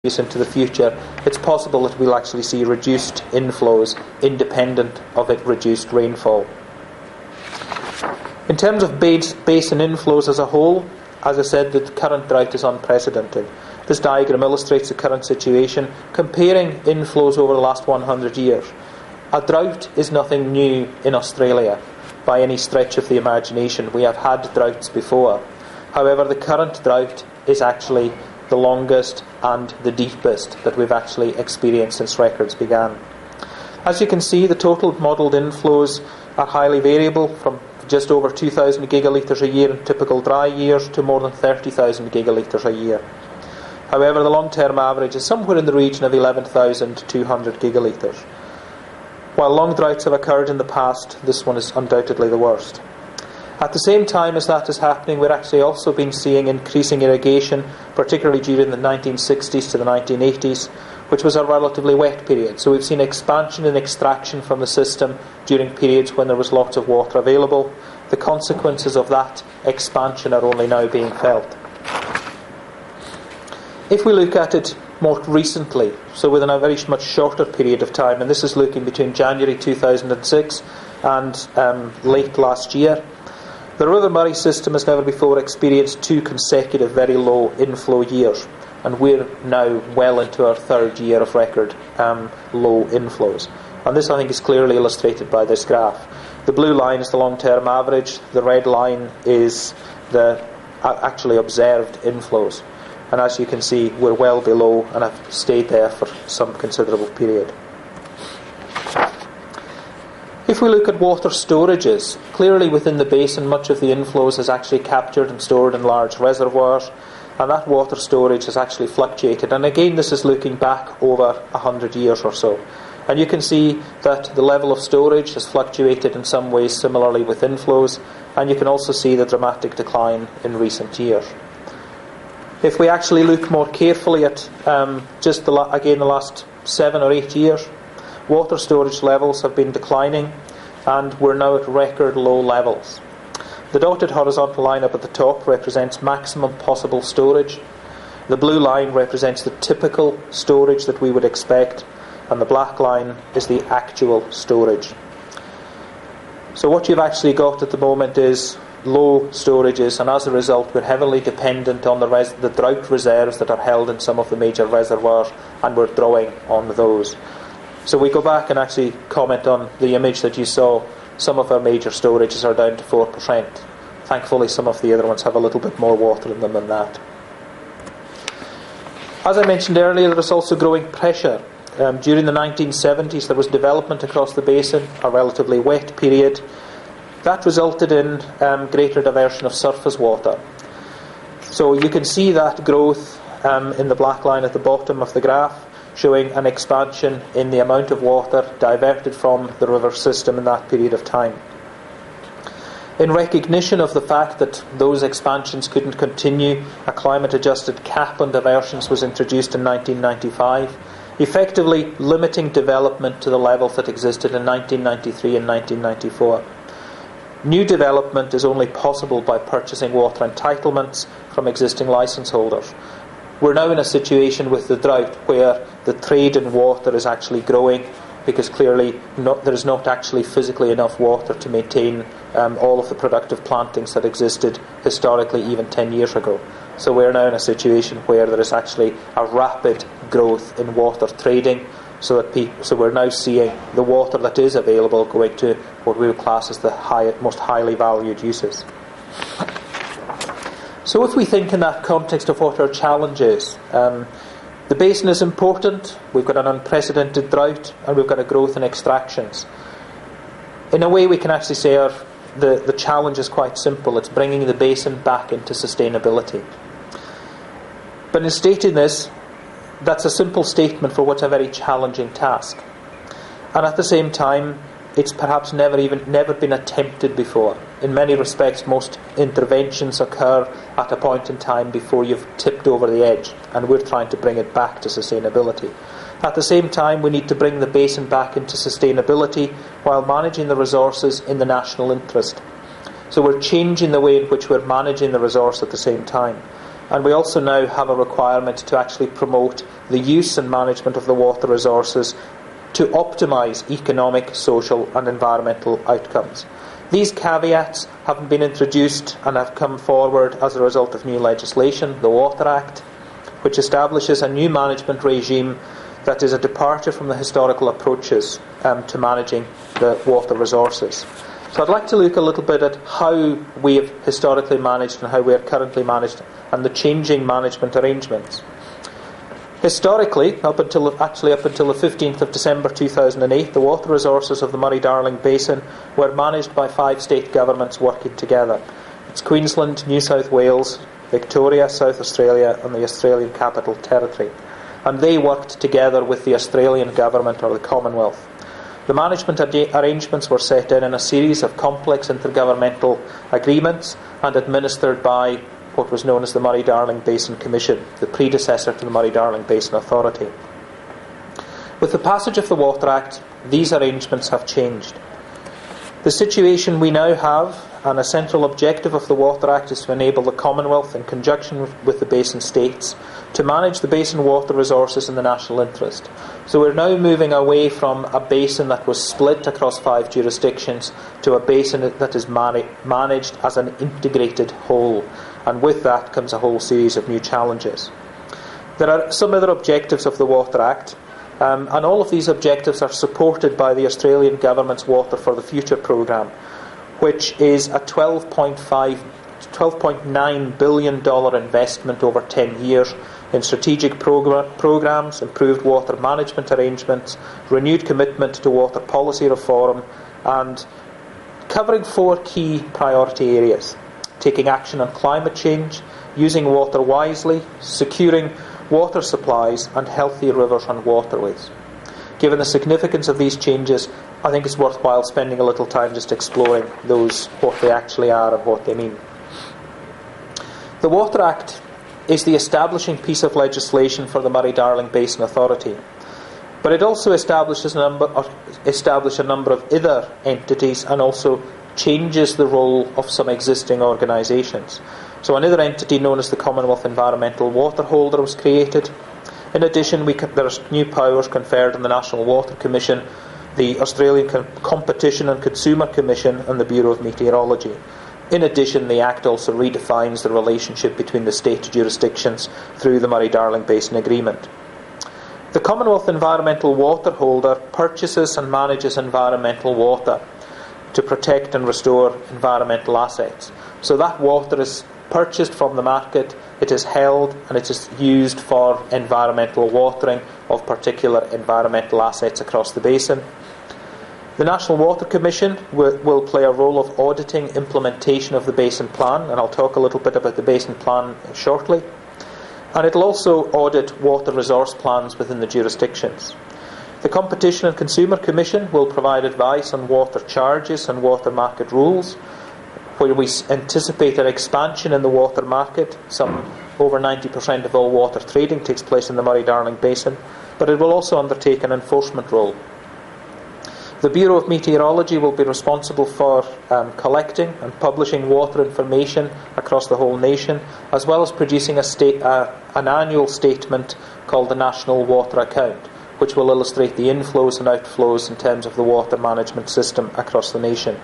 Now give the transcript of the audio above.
into the future, it's possible that we'll actually see reduced inflows independent of it reduced rainfall. In terms of basin inflows as a whole, as I said, the current drought is unprecedented. This diagram illustrates the current situation, comparing inflows over the last 100 years. A drought is nothing new in Australia by any stretch of the imagination. We have had droughts before. However, the current drought is actually the longest and the deepest that we've actually experienced since records began. As you can see, the total modelled inflows are highly variable, from just over 2,000 gigalitres a year in typical dry years to more than 30,000 gigalitres a year. However, the long-term average is somewhere in the region of 11,200 gigalitres. While long droughts have occurred in the past, this one is undoubtedly the worst. At the same time as that is happening, we're actually also been seeing increasing irrigation, particularly during the 1960s to the 1980s, which was a relatively wet period. So we've seen expansion and extraction from the system during periods when there was lots of water available. The consequences of that expansion are only now being felt. If we look at it more recently, so within a very much shorter period of time, and this is looking between January 2006 and late last year, the River Murray system has never before experienced two consecutive very low inflow years, and we're now well into our third year of record low inflows. And this, I think, is clearly illustrated by this graph. The blue line is the long-term average, the red line is the actually observed inflows. And as you can see, we're well below and have stayed there for some considerable period. If we look at water storages, clearly within the basin much of the inflows is actually captured and stored in large reservoirs, and that water storage has actually fluctuated. And again, this is looking back over 100 years or so. And you can see that the level of storage has fluctuated in some ways similarly with inflows, and you can also see the dramatic decline in recent years. If we actually look more carefully at the last 7 or 8 years, water storage levels have been declining, and we're now at record low levels. The dotted horizontal line up at the top represents maximum possible storage. The blue line represents the typical storage that we would expect, and the black line is the actual storage. So what you've actually got at the moment is low storages, and as a result we're heavily dependent on the drought reserves that are held in some of the major reservoirs, and we're drawing on those. So we go back and actually comment on the image that you saw. Some of our major storages are down to 4%. Thankfully, some of the other ones have a little bit more water in them than that. As I mentioned earlier, there is also growing pressure. During the 1970s, there was development across the basin, a relatively wet period. That resulted in greater diversion of surface water. So you can see that growth in the black line at the bottom of the graph, showing an expansion in the amount of water diverted from the river system in that period of time. In recognition of the fact that those expansions couldn't continue, a climate-adjusted cap on diversions was introduced in 1995, effectively limiting development to the levels that existed in 1993 and 1994. New development is only possible by purchasing water entitlements from existing licence holders. We're now in a situation with the drought where the trade in water is actually growing, because clearly there is not actually physically enough water to maintain all of the productive plantings that existed historically even 10 years ago. So we're now in a situation where there is actually a rapid growth in water trading, so we're now seeing the water that is available going to what we would class as the most highly valued uses. So if we think in that context of what our challenge is, the basin is important, we've got an unprecedented drought, and we've got a growth in extractions. In a way, we can actually say the challenge is quite simple. It's bringing the basin back into sustainability. But in stating this, that's a simple statement for what's a very challenging task. And at the same time, it's perhaps never been attempted before. In many respects, most interventions occur at a point in time before you've tipped over the edge, and we're trying to bring it back to sustainability. At the same time, we need to bring the basin back into sustainability while managing the resources in the national interest. So we're changing the way in which we're managing the resource at the same time. And we also now have a requirement to actually promote the use and management of the water resources to optimise economic, social and environmental outcomes. These caveats haven't been introduced and have come forward as a result of new legislation, the Water Act, which establishes a new management regime that is a departure from the historical approaches to managing the water resources. So I'd like to look a little bit at how we have historically managed and how we are currently managed and the changing management arrangements. Historically, up until the 15th of December 2008, the water resources of the Murray-Darling Basin were managed by 5 state governments working together. It's Queensland, New South Wales, Victoria, South Australia and the Australian Capital Territory. And they worked together with the Australian government or the Commonwealth. The management arrangements were set in a series of complex intergovernmental agreements and administered by what was known as the Murray-Darling Basin Commission, the predecessor to the Murray-Darling Basin Authority. With the passage of the Water Act, these arrangements have changed. The situation we now have, and a central objective of the Water Act, is to enable the Commonwealth, in conjunction with the basin states, to manage the basin water resources in the national interest. So we're now moving away from a basin that was split across 5 jurisdictions to a basin that is managed as an integrated whole. And with that comes a whole series of new challenges. There are some other objectives of the Water Act, and all of these objectives are supported by the Australian Government's Water for the Future programme, which is a $12.9 billion investment over 10 years in strategic programmes, improved water management arrangements, renewed commitment to water policy reform, and covering 4 key priority areas: taking action on climate change, using water wisely, securing water supplies and healthy rivers and waterways. Given the significance of these changes, I think it's worthwhile spending a little time just exploring those, what they actually are and what they mean. The Water Act is the establishing piece of legislation for the Murray-Darling Basin Authority, but it also establishes a number of other entities and also changes the role of some existing organisations. So another entity known as the Commonwealth Environmental Water Holder was created. In addition, there are new powers conferred on the National Water Commission, the Australian Competition and Consumer Commission and the Bureau of Meteorology. In addition, the Act also redefines the relationship between the state jurisdictions through the Murray-Darling Basin Agreement. The Commonwealth Environmental Water Holder purchases and manages environmental water to protect and restore environmental assets. So that water is purchased from the market, it is held and it is used for environmental watering of particular environmental assets across the basin. The National Water Commission will play a role of auditing implementation of the Basin Plan, and I'll talk a little bit about the Basin Plan shortly. And it will also audit water resource plans within the jurisdictions. The Competition and Consumer Commission will provide advice on water charges and water market rules, where we anticipate an expansion in the water market. Over 90% of all water trading takes place in the Murray-Darling Basin, but it will also undertake an enforcement role. The Bureau of Meteorology will be responsible for collecting and publishing water information across the whole nation, as well as producing an annual statement called the National Water Account, which will illustrate the inflows and outflows in terms of the water management system across the nation.